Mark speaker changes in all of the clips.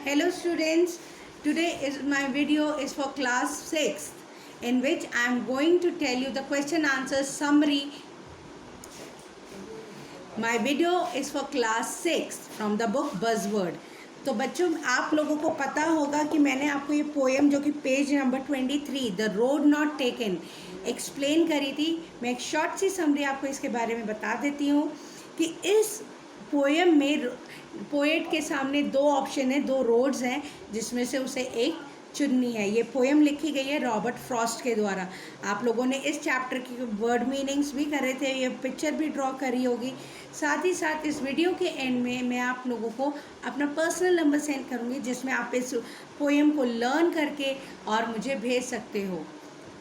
Speaker 1: Hello students, today is my video is for class 6 in which I am going to tell you the question answer summary. My video is for class 6 from the book Buzzword. तो बच्चों आप लोगों को पता होगा कि मैंने आपको ये पोएम जो कि page number 23 the road not taken explain करी थी. मैं एक शॉर्ट सी समरी आपको इसके बारे में बता देती हूँ कि इस पोएम में पोएट के सामने दो ऑप्शन है, दो रोड्स हैं जिसमें से उसे एक चुननी है. ये पोएम लिखी गई है रॉबर्ट फ्रॉस्ट के द्वारा. आप लोगों ने इस चैप्टर की वर्ड मीनिंग्स भी करे थे, ये पिक्चर भी ड्रॉ करी होगी. साथ ही साथ इस वीडियो के एंड में मैं आप लोगों को अपना पर्सनल नंबर सेंड करूँगी जिसमें आप इस पोएम को लर्न करके और मुझे भेज सकते हो.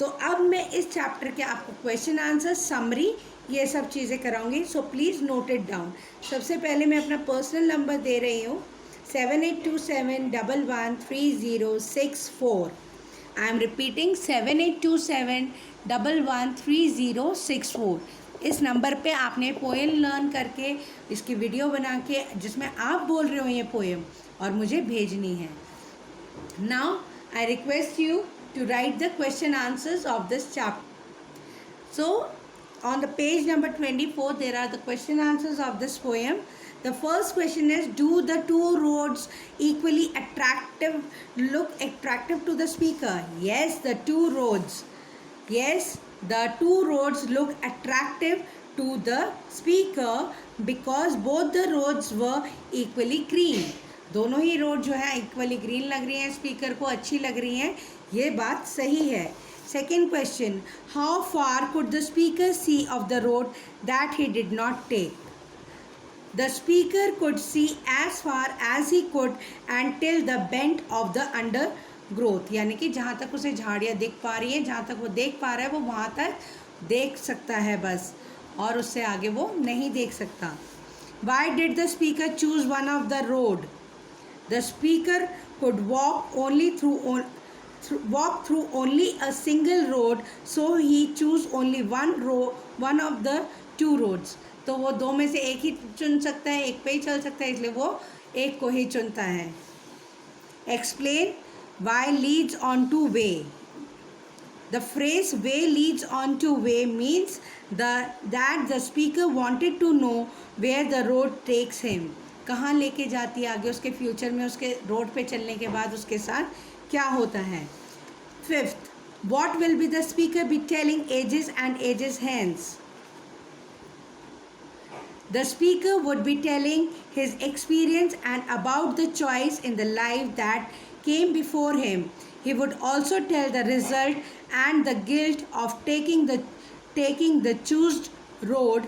Speaker 1: तो अब मैं इस चैप्टर के आपको क्वेश्चन आंसर समरी ये सब चीज़ें कराऊंगी. So please note it down. सबसे पहले मैं अपना पर्सनल नंबर दे रही हूँ 7827113064. I am repeating 7827113064. इस नंबर पे आपने पोएम लर्न करके इसकी वीडियो बना के जिसमें आप बोल रहे हो ये पोएम और मुझे भेजनी है. Now I request you to write the question answers of this chapter. So on the page number 24 there are the question answers of this poem. The first question is, do the two roads equally look attractive to the speaker? Yes, the two roads look attractive to the speaker because both the roads were equally green. दोनों ही road जो है equally green लग रही हैं, speaker को अच्छी लग रही हैं. ये बात सही है. Second question, how far could the speaker see of the road that he did not take? The speaker could see as far as he could and till the bent of the undergrowth. यानी कि जहाँ तक उसे झाड़ियाँ दिख पा रही हैं, जहाँ तक वो देख पा रहा है वो वहाँ तक देख सकता है बस, और उससे आगे वो नहीं देख सकता. Why did the speaker choose one of the road? The speaker could walk through only a single road, so he chose only one of the two roads. तो वो दो में से एक ही चुन सकता है, एक पे ही चल सकता है, इसलिए वो एक को ही चुनता है. Explain why leads on to way. The phrase way leads on to way means that the speaker wanted to know where the road takes him. कहाँ लेके जाती है आगे, उसके फ्यूचर में उसके रोड पे चलने के बाद उसके साथ क्या होता है. Fifth, what will be the speaker be telling ages and ages hence? The speaker would be telling his experience and about the choice in the life that came before him. He would also tell the result and the guilt of taking the chosen road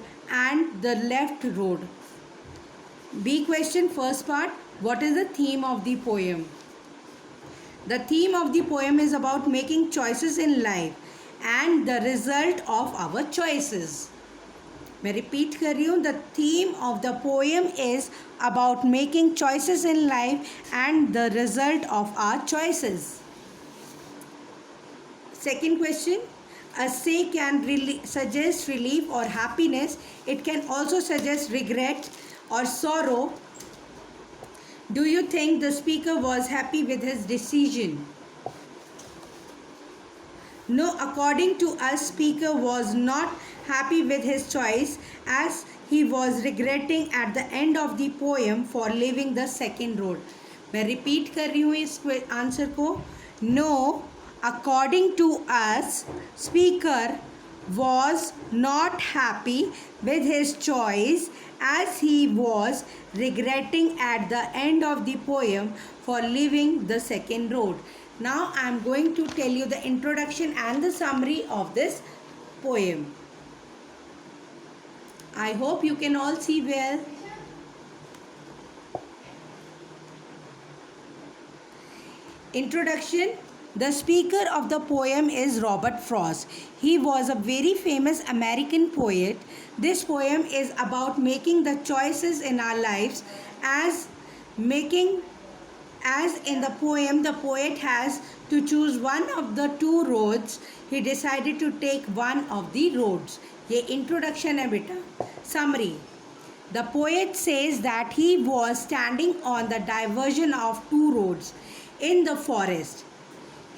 Speaker 1: and the left road. B question, first part, what is the theme of the poem? The theme of the poem is about making choices in life and the result of our choices. मैं repeat कर रही हूँ, the theme of the poem is about making choices in life and the result of our choices. Second question, a say can suggest relief or happiness. It can also suggest regret or sorrow. Do you think the speaker was happy with his decision? No, according to us, speaker was not happy with his choice as he was regretting at the end of the poem for leaving the second road. मैं repeat कर रही हूँ इस answer को. No, according to us, speaker was not happy with his choice as he was regretting at the end of the poem for leaving the second road. Now I am going to tell you the introduction and the summary of this poem. I hope you can all see well. Introduction. The speaker of the poem is Robert Frost. He was a very famous American poet. This poem is about making the choices in our lives as in the poem the poet has to choose one of the two roads. He decided to take one of the roads. ये introduction है बेटा. Summary. The poet says that he was standing on the diversion of two roads in the forest.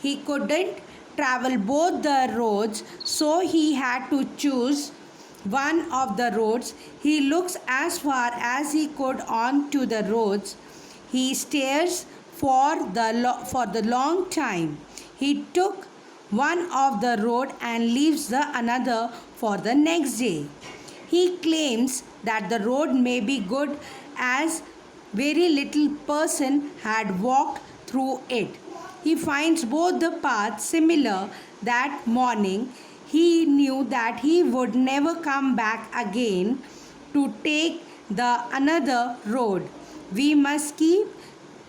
Speaker 1: He couldn't travel both the roads, so he had to choose one of the roads. He looks as far as he could onto the roads. He stares for the long time. He took one of the road and leaves the another for the next day. He claims that the road may be good as very little person had walked through it. He finds both the paths similar that morning. He knew that he would never come back again to take the another road. We must keep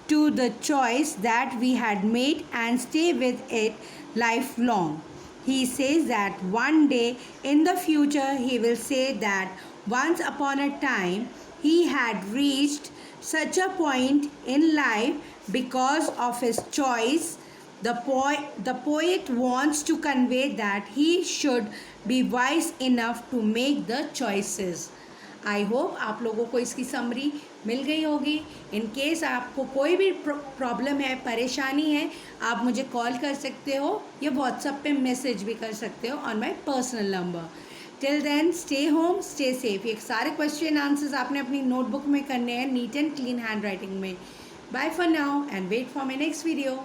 Speaker 1: to the choice that we had made and stay with it lifelong. He says that one day in the future he will say that once upon a time he had reached such a point in life because of his choice. The poet wants to convey that he should be wise enough to make the choices. I hope आप लोगों को इसकी summary मिल गई होगी. In case आपको कोई भी problem है, परेशानी है, आप मुझे कॉल कर सकते हो या व्हाट्सएप पे मैसेज भी कर सकते हो on my personal number. Till then stay home, stay safe. ये सारे क्वेश्चन आंसर्स आपने अपनी नोटबुक में करने हैं, neat and clean handwriting में. Bye for now and wait for my next video.